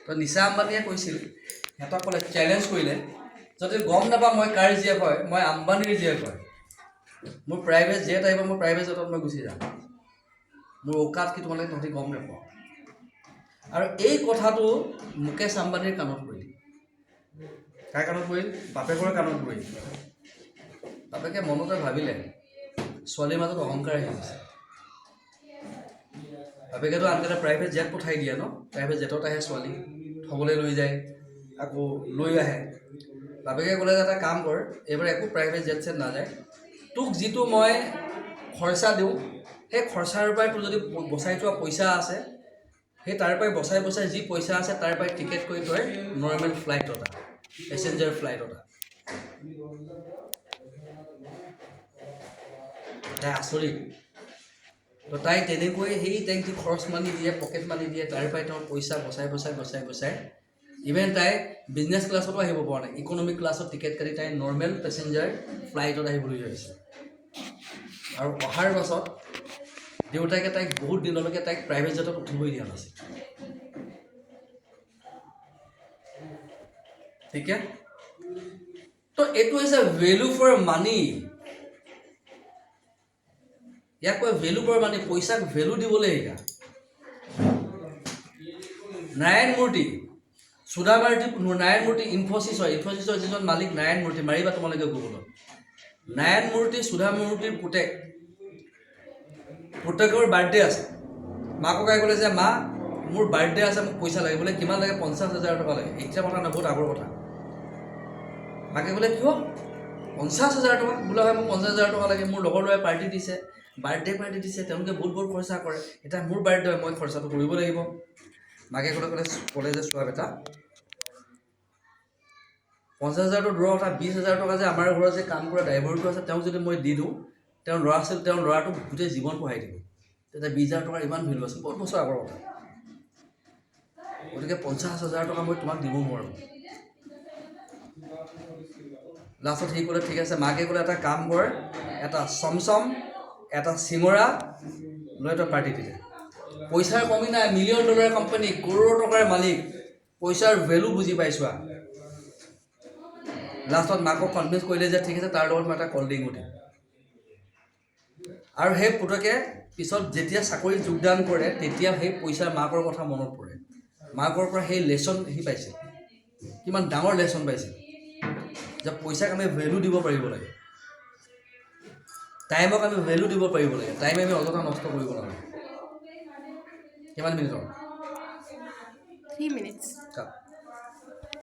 তো নিশা আম্বানীয়ে কৈছিল সিহঁতক ক'লে চেলেঞ্জ কৰিলে যদি গম নাপাওঁ মই কাৰ জীয়েক হয় মই আম্বানীৰ জীয়েক হয় মোৰ প্ৰাইভেট জেট আহিব মোৰ প্ৰাইভেট জেটত মই গুচি যাম মোৰ ঔকাত কি তোমালোকে তহঁতি গম নাপাওঁ আৰু এই কথাটো মুকেশ আম্বানীৰ কাণত পৰিল কাৰ কাণত পৰিল বাপেকৰ কাণত পৰিল বাপেকে মনতে ভাবিলে ছোৱালীৰ মাজত অহংকাৰ আহি গৈছে বাপেকেতো আনকালে প্ৰাইভেট জেট পঠাই দিয়ে ন প্ৰাইভেট জেটত আহে ছোৱালী থ'বলৈ লৈ যায় আকৌ লৈ আহে বাপেকে ক'লে যে এটা কাম কৰ এইবাৰ একো প্ৰাইভেট জেট চেট নাযায় তোক যিটো মই খৰচা দিওঁ সেই খৰচাৰ পৰাই তোৰ যদি বচাই থোৱা পইচা আছে সেই তাৰ পৰাই বচাই বচাই যি পইচা আছে তাৰ পৰাই টিকেট কৰি তই নৰ্মেল ফ্লাইট এটা পেচেঞ্জাৰ ফ্লাইট এটা তাই আচৰিত তো তাই তেনেকৈ সেই তাইক যি খৰচ মানি দিয়ে পকেট মানি দিয়ে তাৰ পৰাই তেওঁৰ পইচা বচাই বচাই বচাই বচাই ইভেন তাই বিজনেছ ক্লাছতো আহিব পৰা নাই ইকনমিক ক্লাছত টিকেট কাটি তাই নৰ্মেল পেচেঞ্জাৰ ফ্লাইটত আহিবলৈ হৈছে আৰু অহাৰ পাছত দেউতাকে তাইক বহুত দিনলৈকে তাইক প্ৰাইভেট জেটত উঠিবই দিয়া নাছিল ঠিক আছে তো এইটো হৈছে ভেলু ফৰ মানি ইয়াক কয় ভেলু ফৰ মানি পইচাক ভেলু দিবলৈ শিকা নাৰায়ণ মূৰ্তি সুধা মাৰ্টি নাৰায়ণ মূৰ্তি ইনফ'চিছৰ যিজন মালিক নাৰায়ণ মূৰ্তি মাৰিবা তোমালোকে গুগলত নাৰায়ণ মূৰ্তি সুধা মূৰ্তিৰ পুতেকৰ বাৰ্থডে আছে মা ককাই ক'লে যে মা মোৰ বাৰ্থডে আছে মোক পইচা লাগে বোলে কিমান লাগে 50,000 টকা লাগে এতিয়া কথা নহয় বহুত আগৰ কথা মাকে বোলে কিয় 50,000 টকা বোলে হয় মোক 50,000 টকা লাগে মোৰ লগৰ ল'ৰাই পাৰ্টি দিছে বাৰ্থডে পাৰ্টি দিছে তেওঁলোকে বহুত বহুত খৰচা কৰে এতিয়া মোৰ বাৰ্থডে হয় মই খৰচাটো কৰিব লাগিব মাকে ক'লে যে চোৱা বেটা 50,000 দূৰৰ কথা 20,000 টকা যে আমাৰ ঘৰত যে কাম কৰা ড্ৰাইভাৰটো আছে তেওঁক যদি মই দি দিওঁ তেওঁৰ ল'ৰাটোক গোটেই জীৱন পঢ়াই দিব তেতিয়া 20,000 টকাৰ ইমান ভেলু আছে বহুত বছৰ আগৰ কথা গতিকে 50,000 টকা মই তোমাক দিব নোৱাৰোঁ লাষ্টত সি ক'লে ঠিক আছে মাকে ক'লে এটা কাম কৰ এটা চমচম এটা চিঙৰা লৈ তই পাৰ্টি দিলে পইচাৰ কমি নাই $1 মিলিয়ন কোম্পানী কৰোড়ৰ টকাৰ মালিক পইচাৰ ভেলু বুজি পাইছোৱা লাষ্টত মাকক কনভিন্স কৰিলে যে ঠিক আছে তাৰ লগত মই এটা কল্ড ড্ৰিংক দিম আৰু সেই পুতেকে পিছত যেতিয়া চাকৰিত যোগদান কৰে তেতিয়া সেই পইচাৰ মাকৰ কথা মনত পৰে মাকৰ পৰা সেই লেচন সি পাইছিল কিমান ডাঙৰ লেচন পাইছিল যে পইচাক আমি ভেলু দিব পাৰিব লাগে টাইমক আমি ভেলু দিব পাৰিব লাগে টাইম আমি অযথা নষ্ট কৰিব নালাগে কিমান মিনিট হ'ল 3 minutes